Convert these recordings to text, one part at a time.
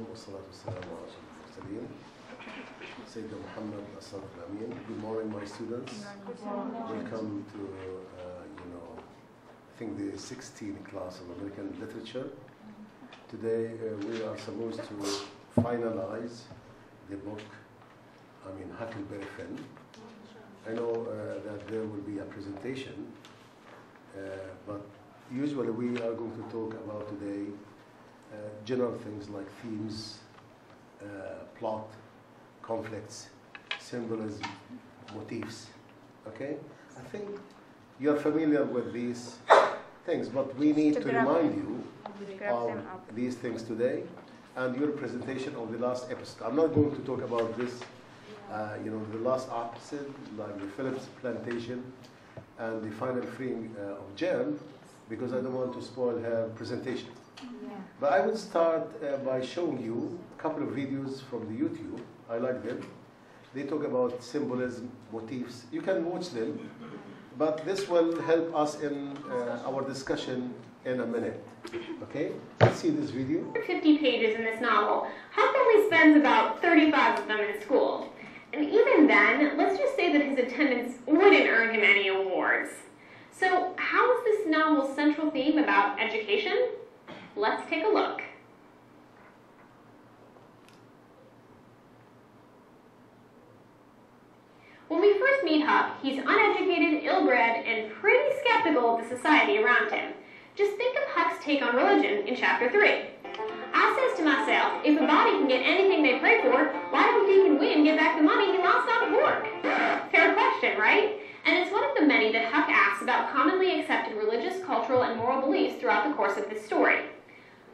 والصلاة والسلام على أشرف المرسلين سيدنا محمد الصادق الأمين. Good morning, my students. Welcome to, I think the 16th class of American Literature. Today we are supposed to finalize the book, Huckleberry Finn. I know that there will be a presentation, but usually we are going to talk about today general things like themes, plot, conflicts, symbolism, motifs. Okay? I think you're familiar with these things, but we need to remind you of these things today and your presentation of the last episode. I'm not going to talk about this, the last episode, like the Phillips plantation and the final freeing of Jen, because I don't want to spoil her presentation. Yeah. But I will start by showing you a couple of videos from the YouTube. I like them. They talk about symbolism, motifs. You can watch them, but this will help us in our discussion in a minute. Okay? Let's see this video. 50 pages in this novel. Huck only spends about 35 of them in school. And even then, let's just say that his attendance wouldn't earn him any awards. So how is this novel's central theme about education? Let's take a look. When we first meet Huck, he's uneducated, ill-bred, and pretty skeptical of the society around him. Just think of Huck's take on religion in Chapter 3. I says to myself, if a body can get anything they pray for, why don't Deacon Wynn get back the money he lost on the pork? Fair question, right? And it's one of the many that Huck asks about commonly accepted religious, cultural, and moral beliefs throughout the course of this story.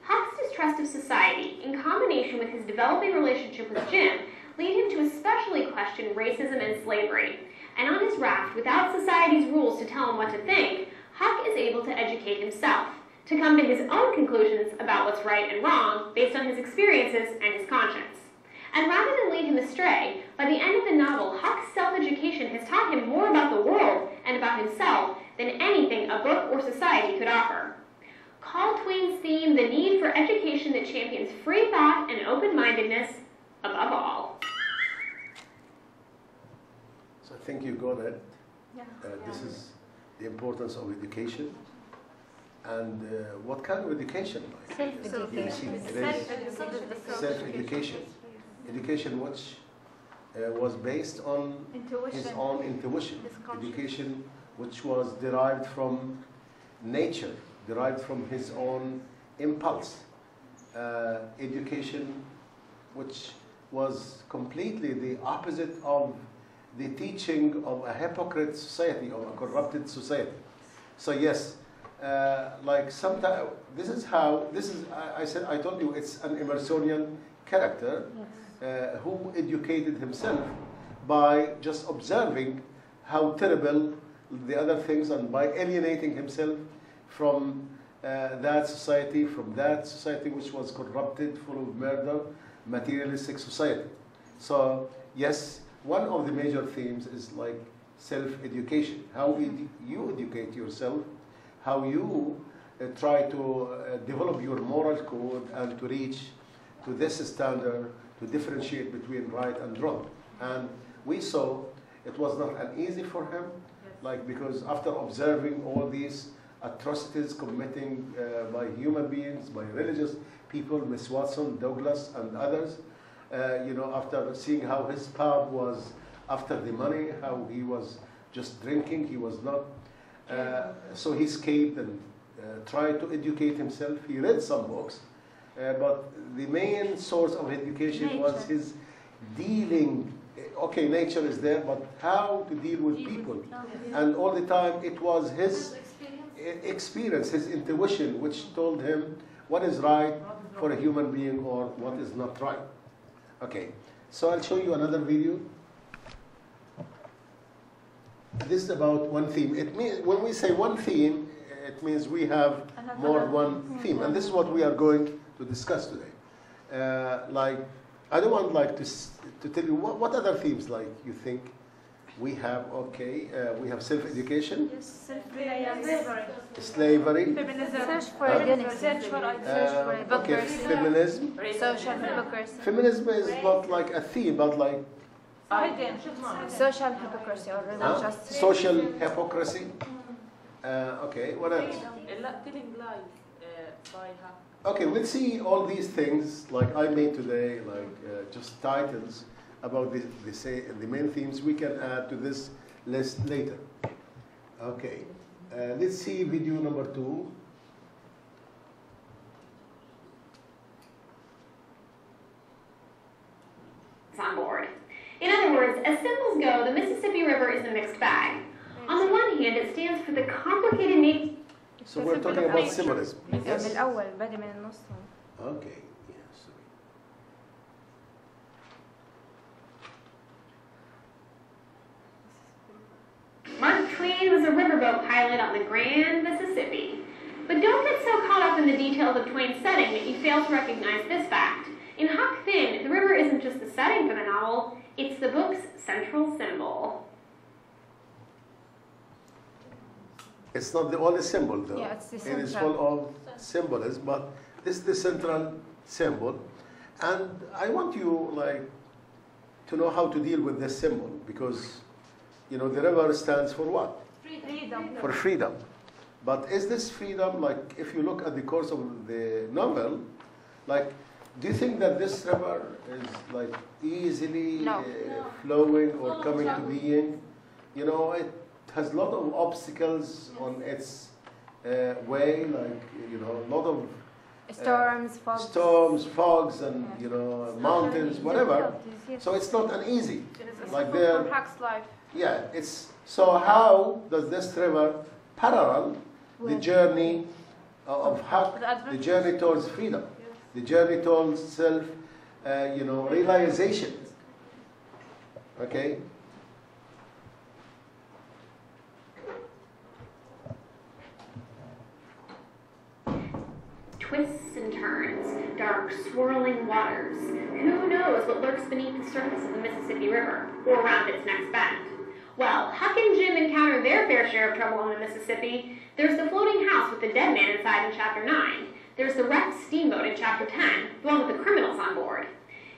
Huck's distrust of society, in combination with his developing relationship with Jim, lead him to especially question racism and slavery. And on his raft, without society's rules to tell him what to think, Huck is able to educate himself, to come to his own conclusions about what's right and wrong based on his experiences and his conscience. And rather than lead him astray, by the end of the novel, Huck's self-education has taught him more about the world and about himself than anything a book or society could offer. Call Twain's theme the need for education that champions free thought and open-mindedness above all. So I think you got it. Yeah. This is the importance of education. And what kind of education? Self-education. Self-education. Education which was based on his own intuition. Education which was derived from nature, derived from his own impulse. Education which was completely the opposite of the teaching of a hypocrite society, of a corrupted society. So yes, like sometimes I told you it's an Emersonian character who educated himself by just observing how terrible the other things and by alienating himself from that society which was corrupted, full of murder, materialistic society. So yes, one of the major themes is like self-education, how you educate yourself, how you try to develop your moral code and to reach to this standard to differentiate between right and wrong. And we saw it was not an easy for him, like because after observing all these atrocities committing by human beings, by religious people, Miss Watson, Douglas, and others, after seeing how his pub was after the money, how he was just drinking, he was not. So he escaped and tried to educate himself. He read some books, but the main source of education was his dealing. Okay, nature is there, but how to deal with people. And all the time it was his experience, his intuition, which told him what is right for a human being or what is not right. Okay, so I'll show you another video. This is about one theme. It means when we say one theme, it means we have more than one theme, and this is what we are going to discuss today. Like, I don't want to tell you what other themes like you think We have, okay, we have self-education, Yes, slavery, search for identity. Search for okay, feminism. Social hypocrisy. Feminism is not like a theme, but like Social hypocrisy or just social hypocrisy. Okay, what else? Telling lies by her. Okay, we'll see all these things like I made today, like just titles about the main themes. We can add to this list later. Okay, let's see video number 2. On board. In other words, as symbols go, the Mississippi River is a mixed bag. On the one hand, it stands for the complicated nature. So we're talking about symbolism. من Yes. الأول بدي من النص. Okay. Yeah, sorry. Mark Twain was a riverboat pilot on the Grand Mississippi. But don't get so caught up in the details of Twain's setting that you fail to recognize this fact. In Huck Finn, the river isn't just the setting for the novel, it's the book's central symbol. It's not the only symbol, though. Yeah, it's the It is central. full of symbolism, but this is the central symbol. And I want you, like, to know how to deal with this symbol, because, you know, the river stands for what? Freedom. For freedom. But is this freedom, like, if you look at the course of the novel, like, do you think that this river is, like, easily No. flowing or coming to being? You know, it has a lot of obstacles on its way, like, you know, a lot of Storms, fogs. storms, fogs, and, Yeah. you know, mountains, whatever. So it's not an easy. Like there, Huck's life. yeah, it's, so how does this river parallel the journey of Huck, the journey towards freedom, the journey towards self, you know, realization? Okay? Twists and turns, dark, swirling waters. Who knows what lurks beneath the surface of the Mississippi River, or around its next bend? Well, Huck and Jim encounter their fair share of trouble on the Mississippi. There's the floating house with the dead man inside in Chapter 9. There's the wrecked steamboat in Chapter 10, the one with the criminals on board.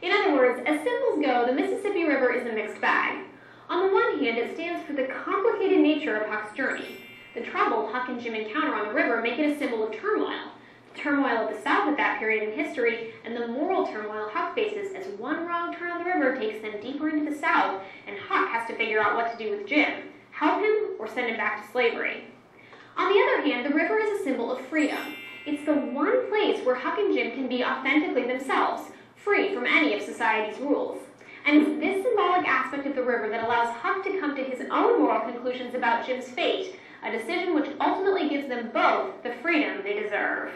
In other words, as symbols go, the Mississippi River is a mixed bag. On the one hand, it stands for the complicated nature of Huck's journey. The trouble Huck and Jim encounter on the river make it a symbol of turmoil. The turmoil of the South at that period in history, and the moral turmoil Huck faces as one wrong turn on the river takes them deeper into the South, and Huck has to figure out what to do with Jim, help him or send him back to slavery. On the other hand, the river is a symbol of freedom. It's the one place where Huck and Jim can be authentically themselves, free from any of society's rules. And it's this symbolic aspect of the river that allows Huck to come to his own moral conclusions about Jim's fate, a decision which ultimately gives them both the freedom they deserve.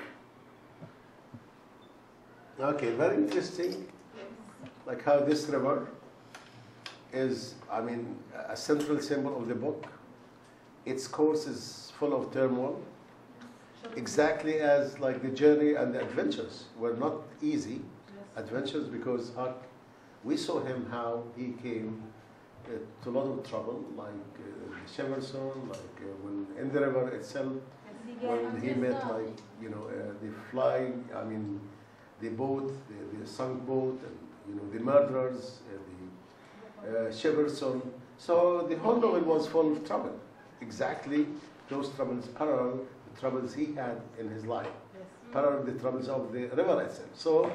Okay, very interesting. Like how this river is, I mean, a central symbol of the book. Its course is full of turmoil, exactly as like the journey and the adventures were not easy adventures, because Huck, we saw him how he came to a lot of trouble, like Sheverson, like when in the river itself, when he met, like, you know, the flying, I mean, the boat, the sunk boat, and, you know, the murderers, the Sheverson. So the whole novel was full of trouble. Exactly those troubles parallel the troubles he had in his life, parallel the troubles of the river itself. So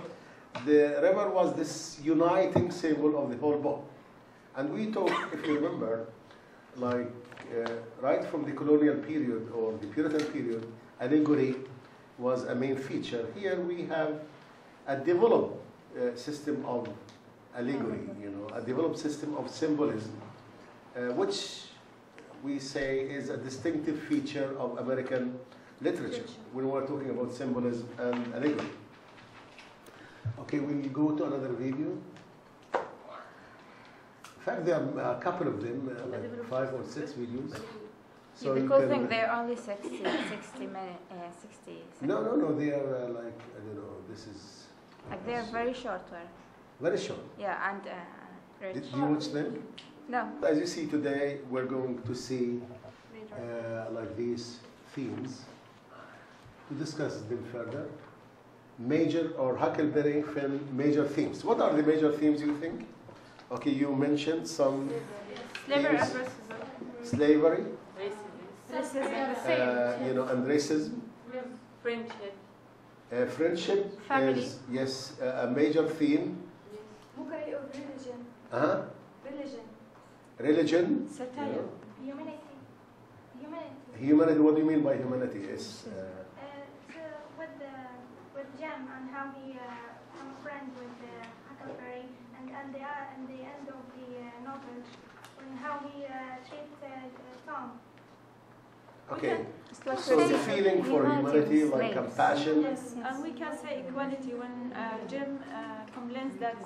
the river was this uniting symbol of the whole book. And we talked, if you remember, like right from the colonial period or the Puritan period, allegory was a main feature. Here we have a developed system of allegory, you know, a developed system of symbolism, which we say is a distinctive feature of American literature when we're talking about symbolism and allegory. Okay, we'll go to another video. In fact, there are a couple of them, like 5 or 6 videos. So Because you can, they're only 60 minutes, 60 seconds. no, they are like, I don't know, this is Like they're very short one. very short. Yeah, and Did you watch them? No. As you see today, we're going to see like these themes to discuss them further. Major or Huckleberry film major themes. What are the major themes you think? Okay, you mentioned some Slavery themes. and racism. Slavery, Racism. you know, and racism. Friendship. Friendship Family. is, yes, a major theme. Mockery of religion. Uh-huh. Religion. Religion. Satire. you know. Humanity. Humanity. Humanity, what do you mean by humanity? Is With Jem and how he became a friend with Huckleberry, and the end of the novel, and how he treated Tom. okay. It's like So the racism. feeling for humanity, like slaves. compassion. Yes, and we can say equality when Jim complains that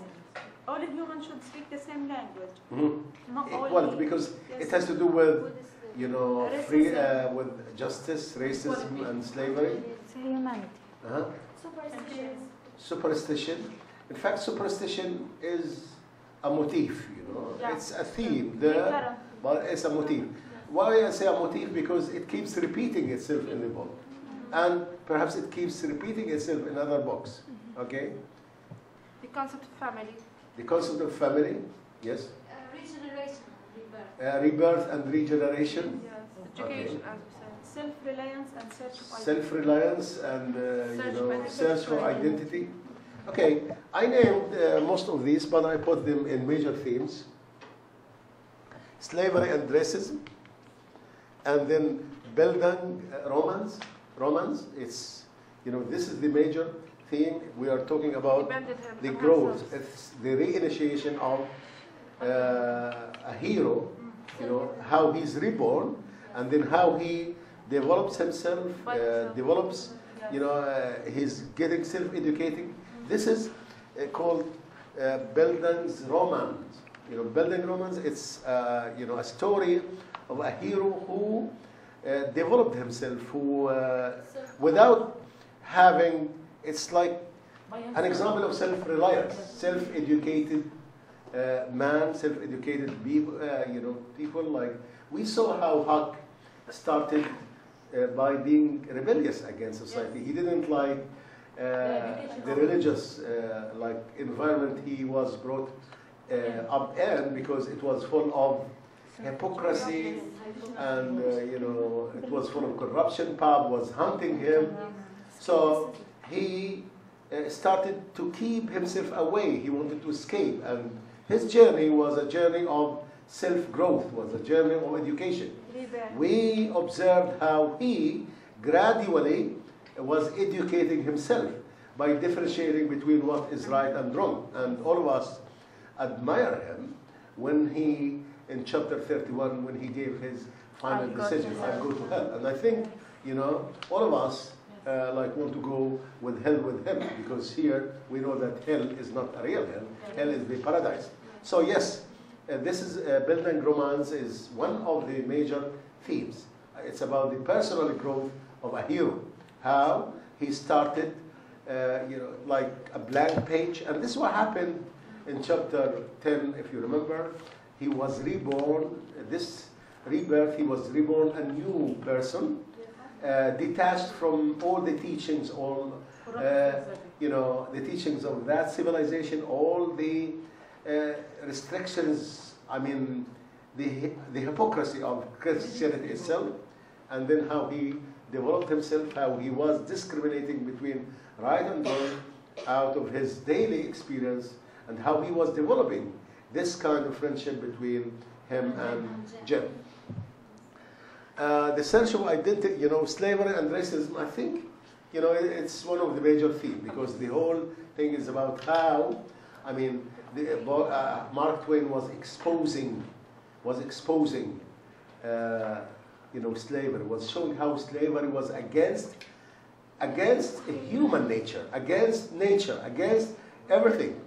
all humans should speak the same language. Mhm. Not Equality, only, because yes. it has to do with, you know, free, Racism. with justice, racism, and slavery. It's humanity. Uh-huh. Superstition. Superstition. In fact, superstition is a motif, you know. Yeah. It's a theme there, but it's a motif. Why I say a motif? Because it keeps repeating itself in the book. And perhaps it keeps repeating itself in other books. Okay? The concept of family. The concept of family, yes. Regeneration. Rebirth and regeneration. Yes. Okay. Education, as we said. Self-reliance and search of identity. Self-reliance and Search you know, for search for identity. Okay, I named most of these, but I put them in major themes. Slavery and racism, and then Beldan romance. It's, you know, this is the major theme. We are talking about the growth, it's the reinitiation of a hero, you know, how he's reborn, and then how he develops himself, develops, you know, he's getting self-educating. This is called Beldan's romance. You know, Beldan romance, it's, you know, a story of a hero who developed himself, who, without having, it's like an example of self-reliance, self-educated man, self-educated people, you know, people like, we saw how Huck started by being rebellious against society. He didn't like the religious like environment he was brought up in, because it was full of hypocrisy and you know, it was full of corruption. Pub was hunting him, so he started to keep himself away. He wanted to escape, and his journey was a journey of self-growth, was a journey of education. We observed how he gradually was educating himself by differentiating between what is right and wrong. And all of us admire him when he, in chapter 31, when he gave his final decision, I'll go to hell. And I think, you know, all of us like want to go with hell with him, because here we know that hell is not a real hell. Hell is the paradise. So yes, this is Beldan romance is one of the major themes. It's about the personal growth of a hero, how he started, you know, like a blank page. And this is what happened in chapter 10, if you remember. He was reborn, this rebirth, he was reborn a new person, detached from all the teachings, all, you know, the teachings of that civilization, all the restrictions, I mean, the hypocrisy of Christianity itself, and then how he developed himself, how he was discriminating between right and wrong out of his daily experience, and how he was developing this kind of friendship between him and Jim. The search of identity, you know, slavery and racism, I think, you know, it's one of the major themes, because the whole thing is about how, I mean, Mark Twain was exposing, you know, slavery, was showing how slavery was against human nature, against everything,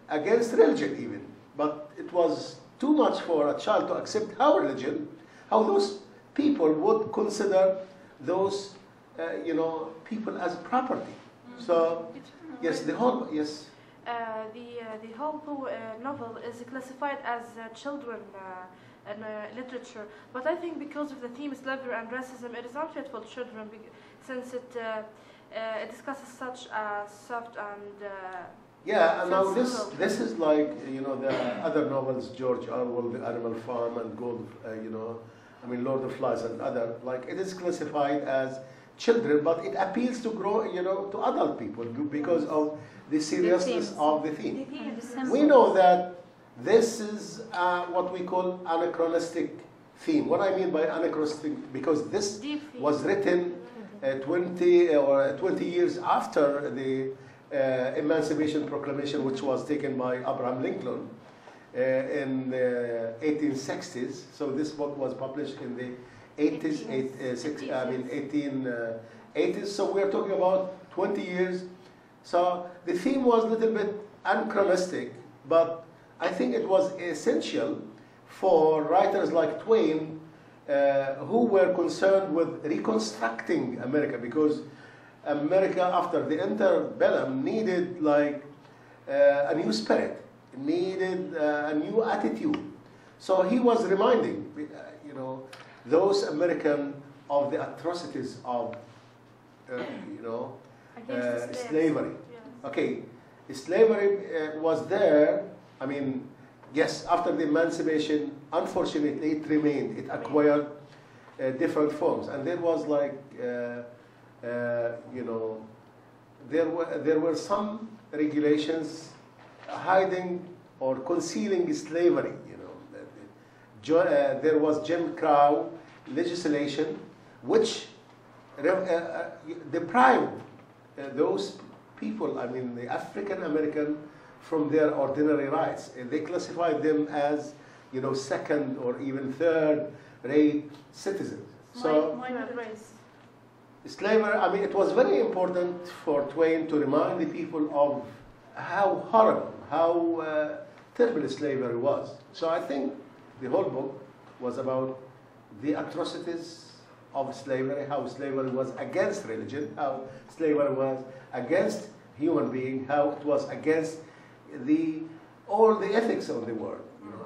against religion even. But it was too much for a child to accept our religion, how those people would consider those, you know, people as property. So, yes, the whole, yes. The whole novel is classified as children literature, but I think because of the theme slavery and racism, it is not fit for children since it discusses such soft and Yeah, and now sensible. this is like, you know, the other novels, George Orwell, The Animal Farm, and Lord of Flies and other, like it is classified as children, but it appeals to to adult people because of the seriousness of the theme. We know that this is what we call anachronistic theme. What I mean by anachronistic, because this was written 20 years after the Emancipation Proclamation, which was taken by Abraham Lincoln in the 1860s. So this book was published in the 1880s. So we're talking about 20 years. So the theme was a little bit anachronistic, but I think it was essential for writers like Twain who were concerned with reconstructing America, because America after the interbellum needed like a new spirit, needed a new attitude. So he was reminding, those Americans of the atrocities of, slavery. Okay, slavery was there. I mean, yes, after the emancipation, unfortunately, it remained. It acquired different forms, and there was like, there were some regulations hiding or concealing slavery. There was Jim Crow legislation, which deprived those people, the African American, from their ordinary rights. And they classified them as, second or even third-rate citizens. So, Minor race. slavery, it was very important for Twain to remind the people of how horrible, how terrible slavery was. So I think the whole book was about the atrocities of slavery, how slavery was against religion, how slavery was against human being, how it was against all the ethics of the world,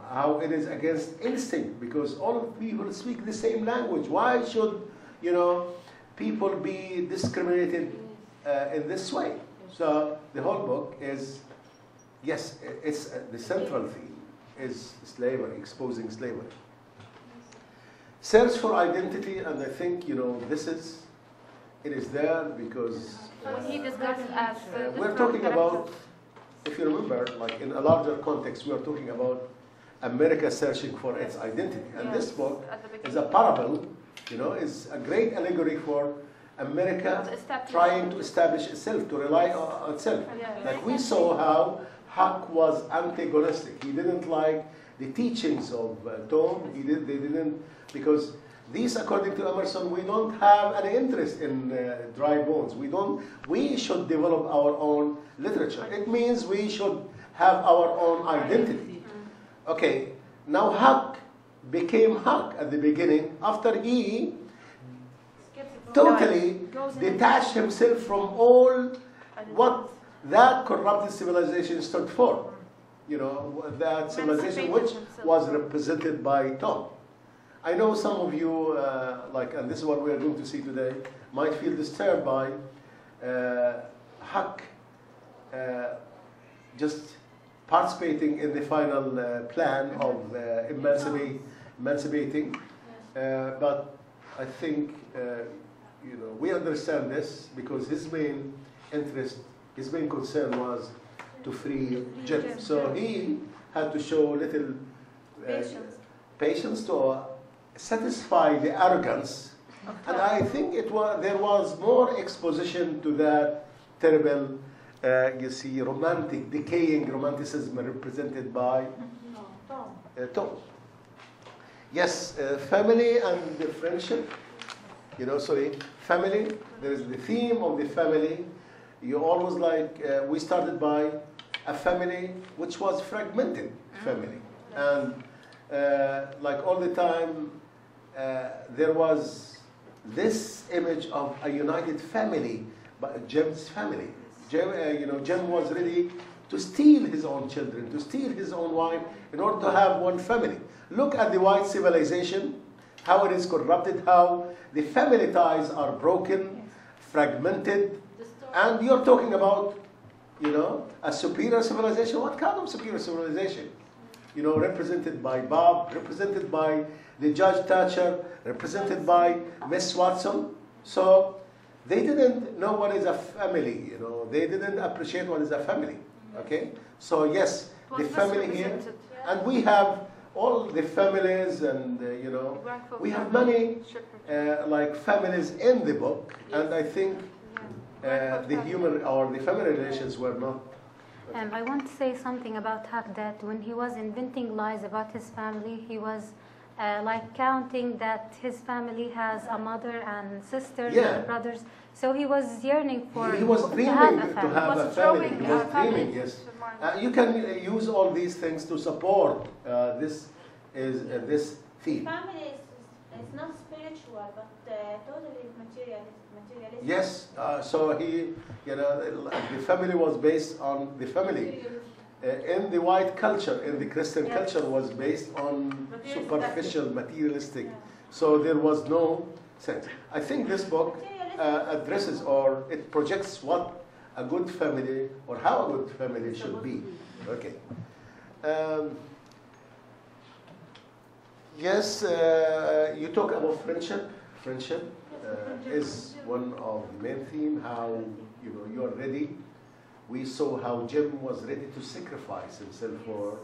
how it is against instinct, because all people speak the same language. Why should, people be discriminated in this way? So the whole book is, yes, it's the central theme is slavery, exposing slavery. Search for identity, and I think, it is there because When he discusses as we're talking about, if you remember, like in a larger context, we are talking about America searching for its identity. And this book is a parable, is a great allegory for America trying to establish itself, to rely on itself. Like we saw how Huck was antagonistic. He didn't like the teachings of Tom. They didn't, because these, according to Emerson, we don't have any interest in dry bones. We should develop our own literature. It means we should have our own identity. Okay, now Huck became Huck at the beginning after he totally detached himself from all what that corrupted civilization stood for. That civilization which was represented by Tom. I know some of you, and this is what we are going to see today, might feel disturbed by Huck just participating in the final plan of emancipating. But I think, we understand this because his main interest, his main concern was to free Jim. So he had to show little patience to satisfy the arrogance, and I think there was more exposition to that terrible, decaying romanticism represented by Tom. Yes, family and the friendship. Family. There is the theme of the family. You always we started by a family which was fragmented family, and all the time. There was this image of a united family, but Jim's family. Jim was ready to steal his own children, to steal his own wife in order to have one family. Look at the white civilization, how it is corrupted, how the family ties are broken, fragmented, and you're talking about, a superior civilization. What kind of superior civilization? Represented by Bob, represented by the Judge Thatcher, represented by Miss Watson. So they didn't know what is a family, They didn't appreciate what is a family, okay? So yes, the family here, and we have all the families and, we have many like families in the book, and I think the human or the family relations were not. I want to say something about Huck, that when he was inventing lies about his family, he was like counting that his family has a mother and sisters and brothers. So he was yearning for He was dreaming to have a family. He was dreaming, yes. You can use all these things to support this theme. Family is not spiritual, but totally materialistic. Yes, so the family was based on the family. In the white culture, in the Christian culture, was based on superficial, materialistic. So there was no sense. I think this book addresses, or it projects what a good family or how a good family should be. Okay. Yes, you talk about friendship. Friendship is one of the main themes. How you are ready. We saw how Jim was ready to sacrifice himself for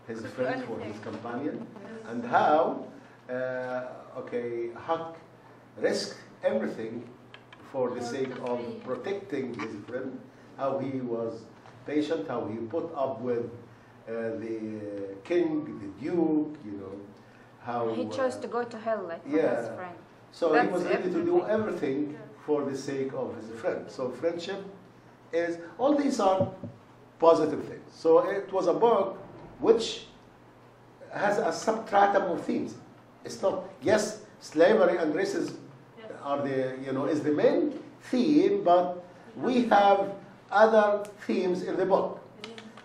his friend, for his companion, and how Huck risked everything for the sake of protecting his friend. How he was patient, how he put up with the king, the duke, how he chose to go to hell like for his friend. So he was ready to do everything for the sake of his friend. So friendship is, all these are positive things. So it was a book which has a substratum of themes. It's not, yes, slavery and racism are is the main theme, but we have other themes in the book.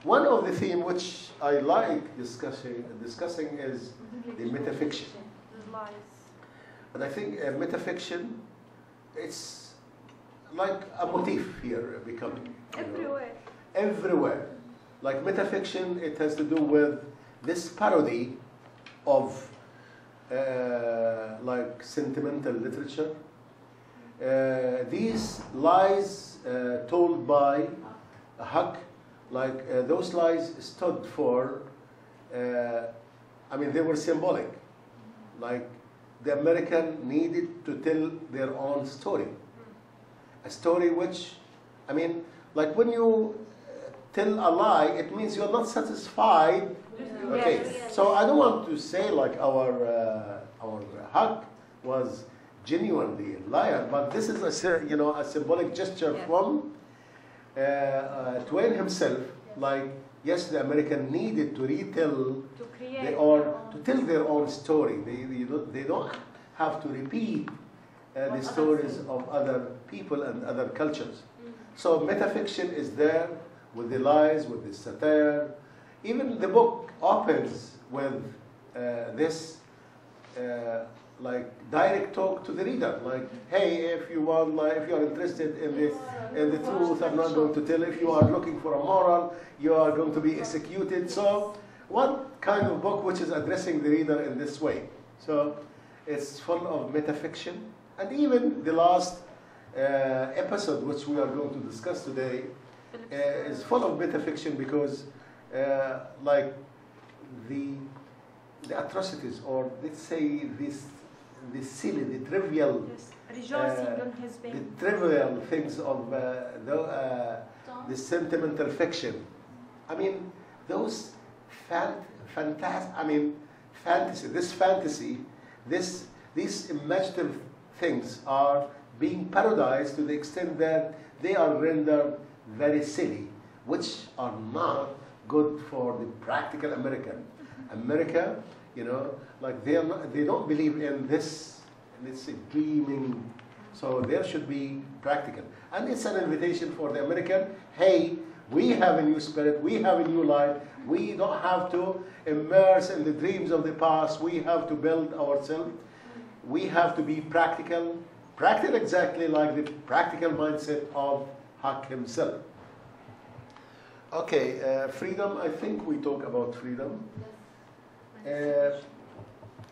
One of the themes which I like discussing is the metafiction. And I think metafiction, it's like a motif here becoming. Everywhere. Like metafiction, it has to do with this parody of like sentimental literature. These lies told by Huck, like those lies stood for, they were symbolic. Like the American needed to tell their own story. A story which, like when you tell a lie, it means you're not satisfied. Okay, so I don't want to say like our Huck was genuinely a liar, but this is a symbolic gesture from Twain himself. Like, yes, the American needed to retell to tell their own story. They don't have to repeat the stories of other people and other cultures. So metafiction is there with the lies, with the satire. Even the book opens with this like direct talk to the reader, like, hey, if you are interested in the truth, I'm not going to tell. If you are looking for a moral, you are going to be executed. So what kind of book which is addressing the reader in this way? So it's full of metafiction. And even the last episode, which we are going to discuss today, is full of metafiction because like the atrocities, or let's say the silly, the trivial, the trivial things of the sentimental fiction. Those fantasy, these imaginative things are being parodized to the extent that they are rendered very silly, which are not good for the practical American. America, like they don't believe in this, let's say, dreaming. So there should be practical. And it's an invitation for the American, hey, We have a new spirit. We have a new life. We don't have to immerse in the dreams of the past. We have to build ourselves. We have to be practical. Practical exactly like the practical mindset of Huck himself. Okay, freedom. I think we talk about freedom.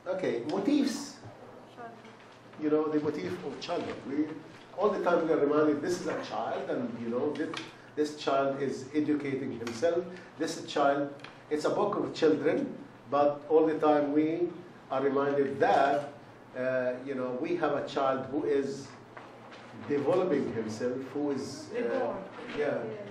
Okay, motifs. You know, the motif of childhood. All the time we are reminded this is a child, and you know, this child is educating himself. This child, it's a book of children, but all the time we are reminded that, you know, we have a child who is developing himself, who is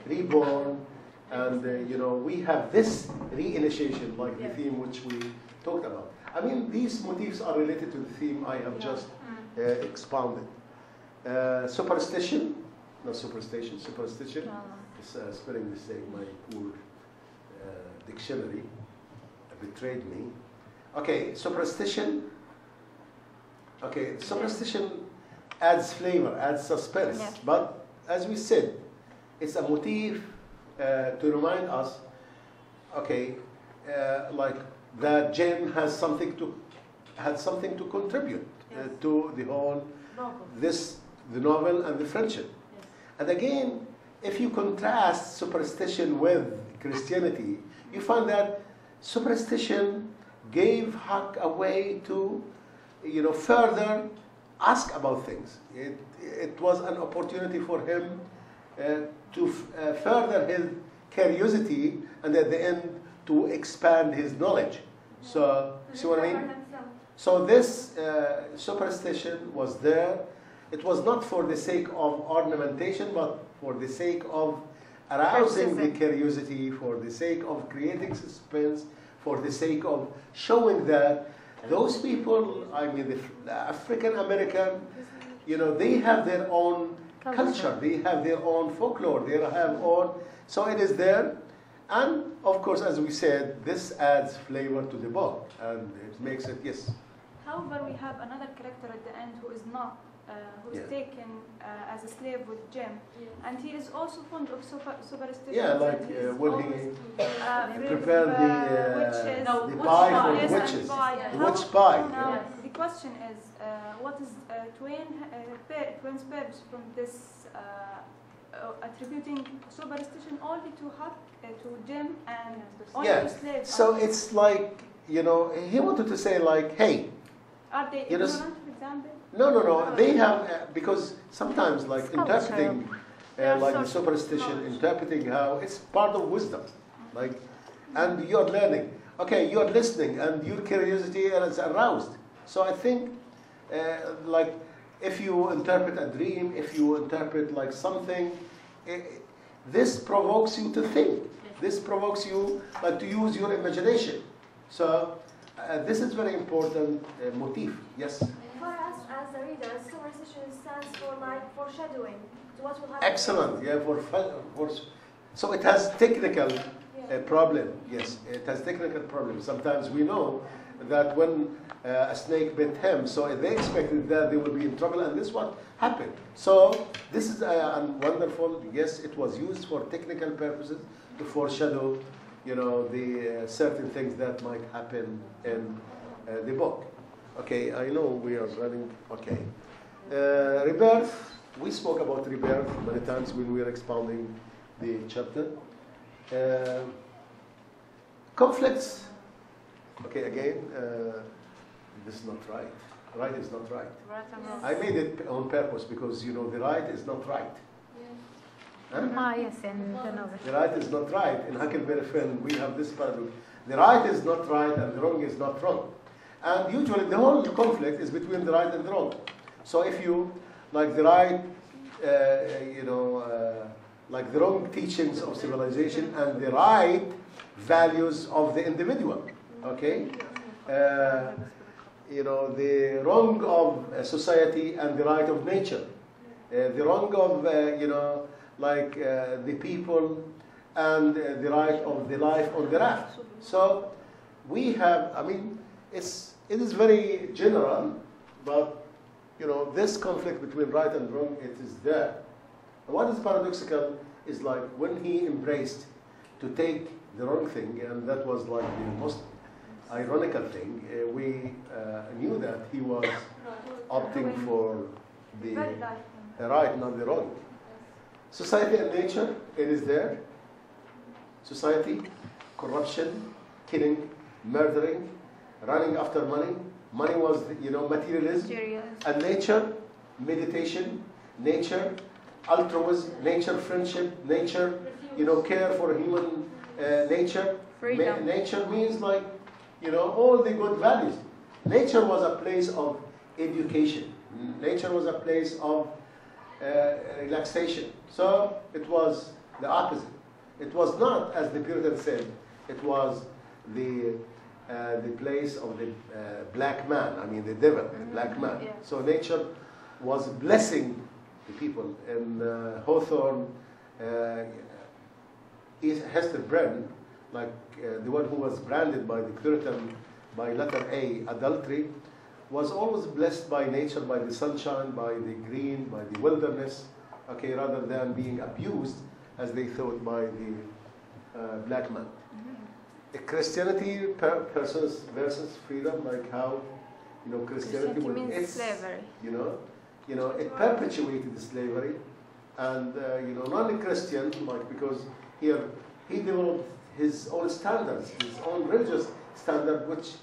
reborn, and you know, we have this reinitiation, like the theme which we talked about. I mean, these motifs are related to the theme I have just expounded. Superstition, not superstition, superstition. Spelling mistake, my poor dictionary betrayed me. Okay, superstition. Okay, superstition adds flavor, adds suspense. Yeah. But as we said, it's a motif to remind us, okay, like that Jim had something to contribute to the whole the novel and the friendship. Yes. And again, if you contrast superstition with Christianity, you find that superstition gave Huck a way to, you know, further ask about things. It was an opportunity for him to further his curiosity, and at the end to expand his knowledge. So, see what I mean? So this superstition was there. It was not for the sake of ornamentation, but for the sake of arousing the curiosity, for the sake of creating suspense, for the sake of showing that those people, I mean the African American, you know, they have their own culture, they have their own folklore, they have own, so it is there. And of course, as we said, this adds flavor to the book, and it makes it, yes. However, we have another character at the end who is not, who is taken as a slave with Jim, and he is also fond of superstition. Yeah, like when he prepared the pie for the witches, the witch pie. Now, the question is, what is Twain's purpose from this attributing superstition only to Huck, to Jim, and only to slaves? So it's like, you know, he wanted to say like, hey, are they ignorant, for example? No. They have, because sometimes like interpreting like the superstition, interpreting how it's part of wisdom. Like, and you're learning. Okay, you're listening and your curiosity is aroused. So I think like if you interpret a dream, if you interpret like something, this provokes you to think. This provokes you like to use your imagination. So this is very important motif. Yes? For us as the readers, superstition stands for like foreshadowing to what will happen. Excellent. Yeah, for so it has technical problem. Yes, it has technical problem. Sometimes we know that when a snake bit him, so they expected that they will be in trouble, and this is what happened. So this is wonderful. Yes, it was used for technical purposes to foreshadow, you know, the certain things that might happen in the book. Okay, I know we are running. Okay, rebirth. We spoke about rebirth many times when we were expounding the chapter. Conflicts. Okay, again, this is not right. Right is not right. I made it on purpose because, you know, the right is not right. Huh? Yes, in the novel. The right is not right. In Huckleberry Finn, we have this paradox. The right is not right and the wrong is not wrong. And usually the whole conflict is between the right and the wrong. So if you, like the right, you know, like the wrong teachings of civilization and the right values of the individual, okay? You know, the wrong of society and the right of nature. The wrong of, you know, like the people and the right of the life on the raft. So we have, I mean, it is very general, but, you know, this conflict between right and wrong, it is there. What is paradoxical is like when he embraced to take the wrong thing, and that was like the most ironical thing. We knew that he was opting for the right, not the wrong. Society and nature, it is there. Society, corruption, killing, murdering, running after money. Money was, materialism. And nature, meditation, nature, altruism, nature, friendship, nature, care for human nature. Freedom. Nature means like, all the good values. Nature was a place of education. Nature was a place of relaxation. So it was the opposite. It was not, as the Puritan said, it was the place of the black man, the devil, the black man. Yeah. So nature was blessing the people. And Hawthorne, Hester Prynne, like the one who was branded by the Puritan by letter A, adultery, was always blessed by nature, by the sunshine, by the green, by the wilderness, rather than being abused, as they thought, by the black man. Christianity versus freedom, like how Christianity means slavery. It perpetuated slavery, and non-Christian, like, because here he developed his own standards, his own religious standard, which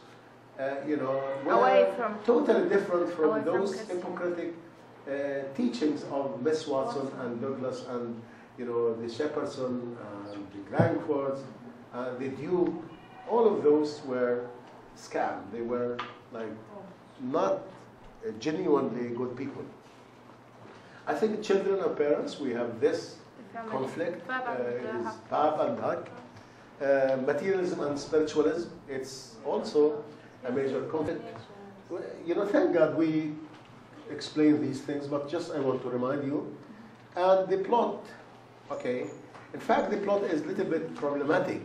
were totally different from those hypocritic teachings of Miss Watson and Douglas and the Shepardson and the Grandfords. The Duke, all of those were scam. They were like not genuinely good people. I think children and parents, we have this conflict, is Pap and Huck. Materialism and spiritualism, it's also a major conflict. Thank God we explain these things, but just I want to remind you. And the plot, in fact the plot is a little bit problematic.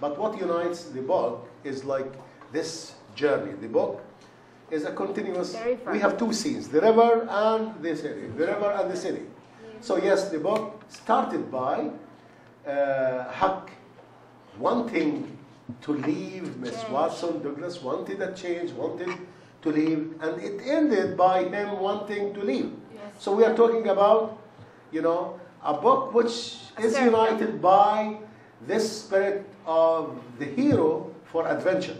But what unites the book is like this journey. The book is a continuous, we have two scenes, the river and the city. The river and the city. So yes, the book started by Huck wanting to leave Miss Watson. Douglas wanted a change, wanted to leave, and it ended by him wanting to leave. Yes. So we are talking about, a book which is united by this spirit of the hero for adventure.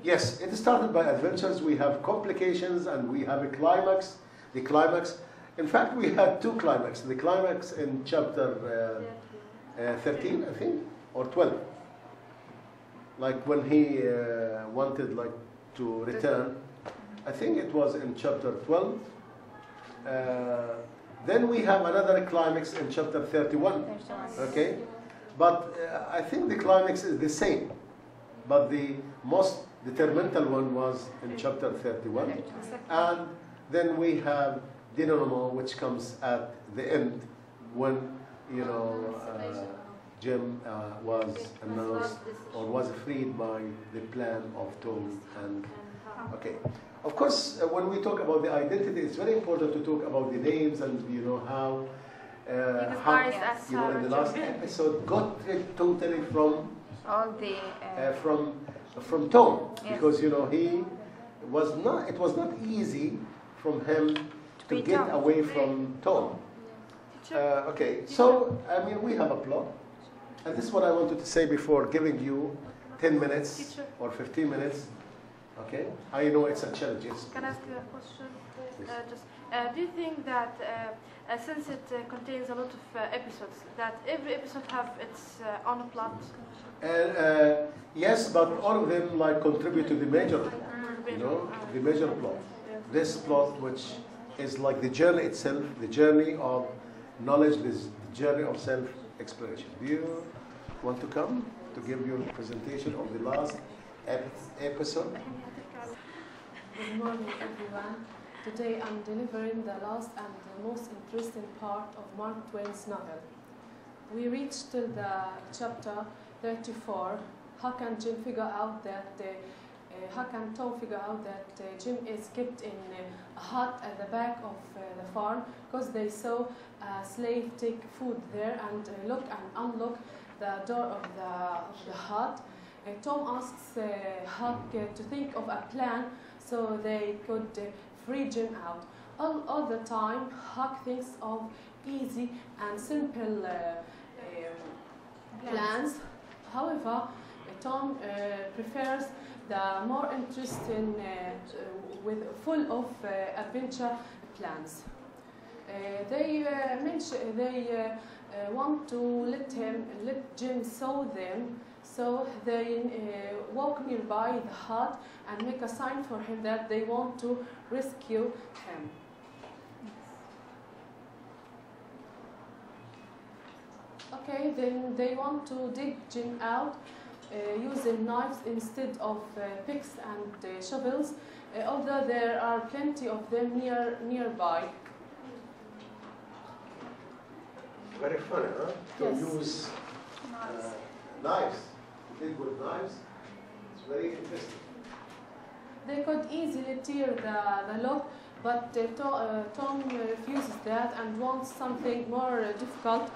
Yes, it started by adventures. We have complications and we have a climax. The climax, in fact, we had two climaxes. The climax in chapter 13, I think, or 12. Like when he wanted to return. I think it was in chapter 12. Then we have another climax in chapter 31. Okay? But I think the climax is the same. But the most detrimental one was in chapter 31. And then we have denouement, which comes at the end when, Jim was announced or was freed by the plan of Tom. And of course, when we talk about the identity, it's very important to talk about the names and how in the last episode got rid totally from all the from Tom, because he was not. It was not easy from him to get away from Tom. So we have a plot. And this is what I wanted to say before giving you 10 minutes or 15 minutes. Okay? I know it's a challenge. Yes. Can I ask you a question? Do you think that since it contains a lot of episodes, that every episode have its own plot? Yes, but all of them contribute to the major, the major plot. This plot, which is like the journey itself, the journey of knowledge, the journey of self-exploration. Do you want to come to give your presentation of the last episode? Good morning, everyone. Today I'm delivering the last and the most interesting part of Mark Twain's novel. We reached till the chapter 34. Huck and Jim figure out that Huck and Tom figure out that Jim is kept in a hut at the back of the farm because they saw a slave take food there and lock and unlock the door of the hut. Tom asks Huck to think of a plan so they could free Jim out. All the time, Huck thinks of easy and simple plans. However, Tom prefers the more interesting, full of adventure plans. They want to let Jim saw them, so they walk nearby the hut and make a sign for him that they want to rescue him. Okay, then they want to dig Jim out using knives instead of picks and shovels, although there are plenty of them nearby. Very funny, huh? To Yes. use knives, dig with knives. It's very interesting. They could easily tear the lock, but Tom refuses that and wants something more difficult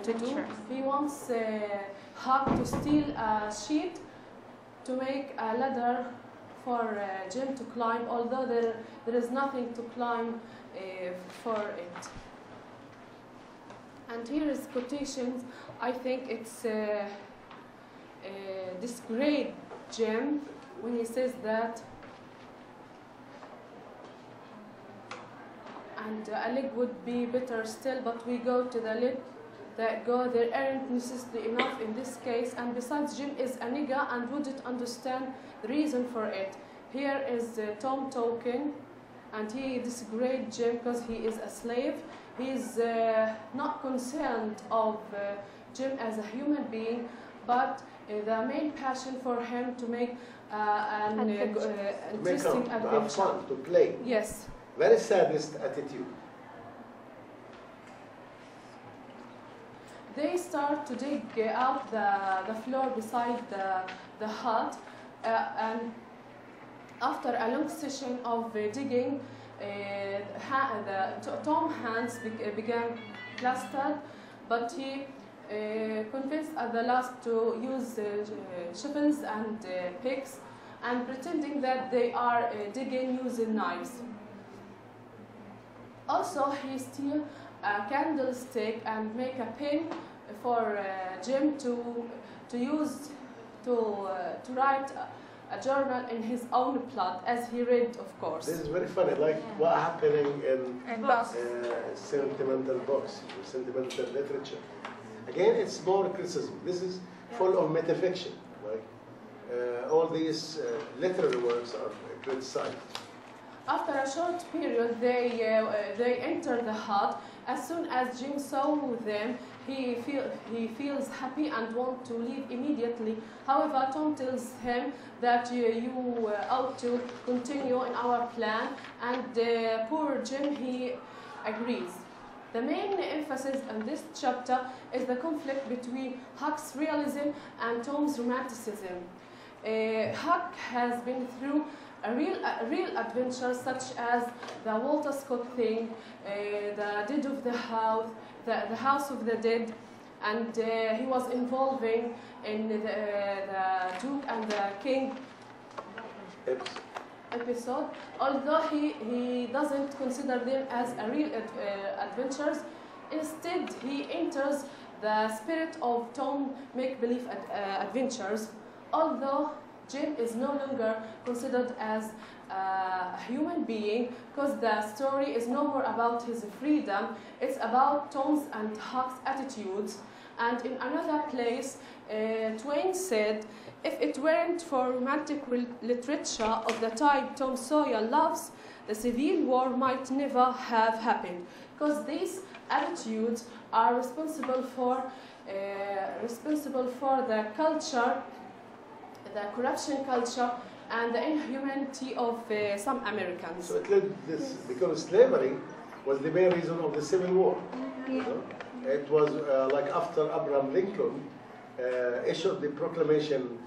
to do. He wants Huck to steal a sheet to make a ladder for Jim to climb, although there is nothing to climb for it. And here is quotations. I think it's this great Jim when he says that, and a leg would be better still, but we go to the leg that go there aren't necessarily enough in this case, and besides Jim is a nigger and wouldn't understand the reason for it. Here is Tom talking, and he disgrades Jim because he is a slave. He's not concerned of Jim as a human being, but the main passion for him to make an interesting adventure. To have fun, to play. Yes. Very sadist attitude. They start to dig out the floor beside the hut, and after a long session of digging, Tom's hands began plastered, but he convinced at the last to use shovels and picks, and pretending that they are digging using knives. Also, he steals a candlestick and make a pen for Jim to use to write a journal in his own blood, as he read, of course. This is very funny, like what happening in sentimental books, sentimental literature. Again, it's more criticism. This is full of metafiction. Like all these literary works are criticized. After a short period, they enter the hut. As soon as Jim saw them, he feels happy and wants to leave immediately. However, Tom tells him that you ought to continue in our plan, and poor Jim, he agrees. The main emphasis in this chapter is the conflict between Huck's realism and Tom's romanticism. Huck has been through a real adventure, such as the Walter Scott thing, the Dead of the House, the House of the Dead, and he was involving in the Duke and the King episode. Although he doesn't consider them as a real adventures, instead he enters the spirit of Tom make-believe adventures. Although Jim is no longer considered as a human being, because the story is no more about his freedom, it's about Tom's and Huck's attitudes. And in another place, Twain said, if it weren't for romantic literature of the type Tom Sawyer loves, the Civil War might never have happened, because these attitudes are responsible for the culture, the corruption culture, and the inhumanity of some Americans. So it led this, because slavery was the main reason of the Civil War. You know? It was like after Abraham Lincoln issued the proclamation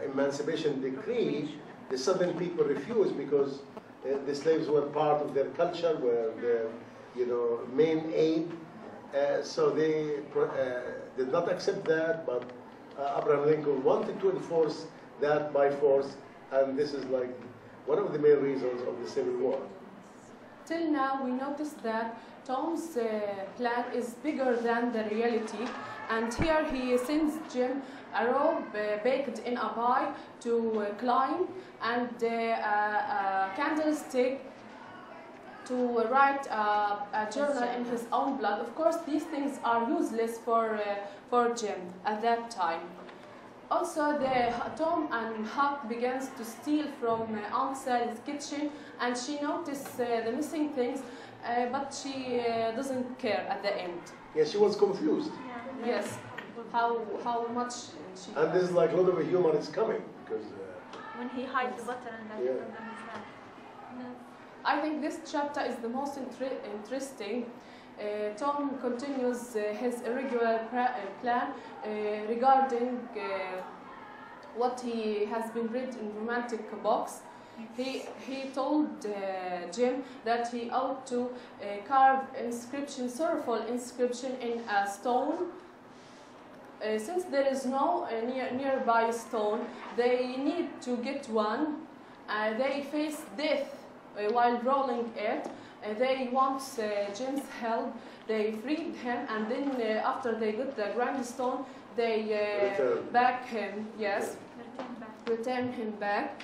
emancipation decree, the Southern people refused because the slaves were part of their culture, were their, main aid. So they did not accept that, but Abraham Lincoln wanted to enforce that by force, and this is like one of the main reasons of the Civil War. Till now, we notice that Tom's plan is bigger than the reality, and here he sends Jim a rope baked in a pie to climb, and a candlestick to write a journal in his own blood. Of course, these things are useless for Jim at that time. Also, Tom and Huck begins to steal from Aunt Sally's kitchen, and she notices the missing things, but she doesn't care at the end. Yeah, she was confused. Yes, how much she. And there's like a lot of humor is coming because. When he hides the butter and that under his hand. I think this chapter is the most interesting. Tom continues his irregular plan regarding what he has been read in romantic books. He told Jim that he ought to carve sorrowful inscription in a stone. Since there is no nearby stone, they need to get one. They face death while rolling it. They want Jim's help. They freed him, and then after they got the grindstone, they back him. Yes, return him back.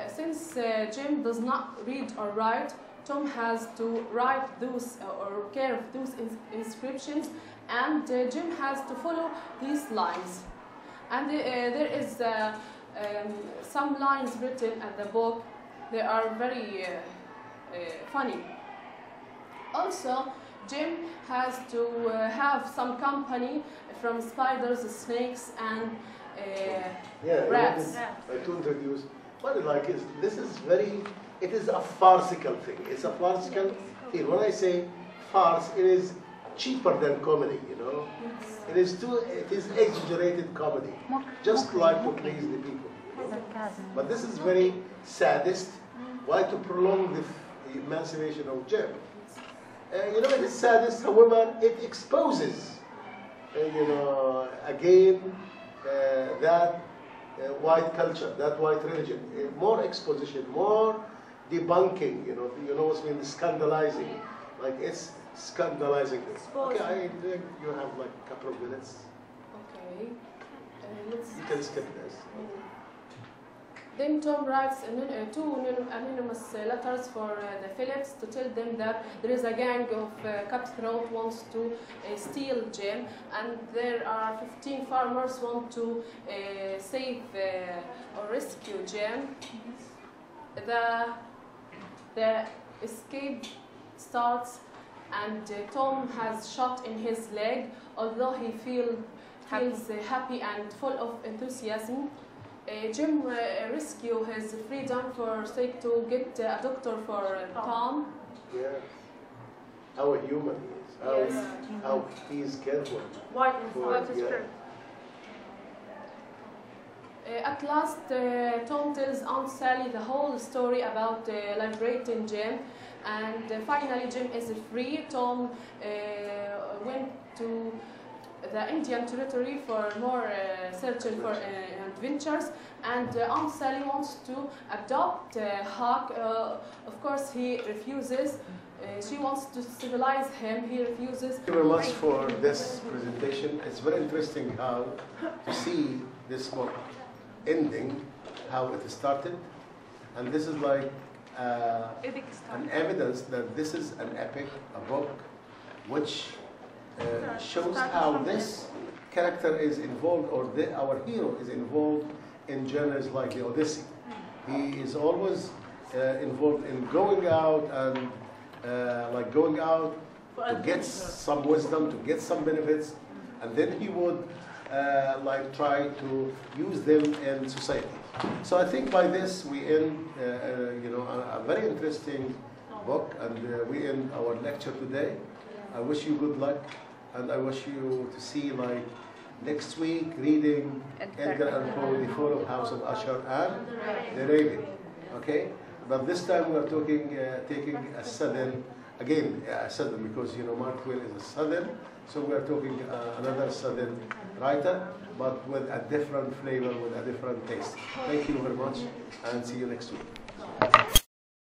Since Jim does not read or write, Tom has to write those or carve those inscriptions, and Jim has to follow these lines. And there is some lines written in the book. They are very funny. Also, Jim has to have some company from spiders, snakes, and rats. To introduce what I like is this is it is a farcical thing. It's a farcical thing. When I say farce, it is cheaper than comedy. It is exaggerated comedy, just like to please the people. But this is very sadist. Why to prolong the emancipation of Jim? It is sadist, however, it exposes, again, that white culture, that white religion. More exposition, more debunking, what's mean, scandalizing. Like, it's scandalizing. Okay, I think you have like a couple of minutes. Okay. You can skip this. Then Tom writes two anonymous letters for the Phillips to tell them that there is a gang of cutthroat wants to steal Jim, and there are 15 farmers want to save or rescue Jim. The escape starts, and Tom has shot in his leg, although he feels happy and full of enthusiasm. Jim rescue his freedom for sake to get a doctor for Tom. Yeah. How human he is. How he is careful. White is true. At last, Tom tells Aunt Sally the whole story about liberating Jim, and finally Jim is free. Tom went to the Indian Territory for more searching for adventures, and Aunt Sally wants to adopt Huck. Of course, he refuses. She wants to civilize him. He refuses. Thank you very much for this presentation. It's very interesting how to see this book ending, how it started, and this is like an evidence that this is an epic, a book, which shows how this character is involved, or our hero is involved in journeys like the Odyssey. He is always involved in going out and going out to get some wisdom, to get some benefits, and then he would try to use them in society. So I think by this we end, a very interesting book, and we end our lecture today. I wish you good luck, and I wish you to see Next week, reading Edgar Allan Poe, The Fall of House of Usher and The Raven. Okay? But this time we are taking a southern, again, a southern, because Mark Twain is a southern, so we are talking another southern writer, but with a different flavor, with a different taste. Thank you very much, and see you next week.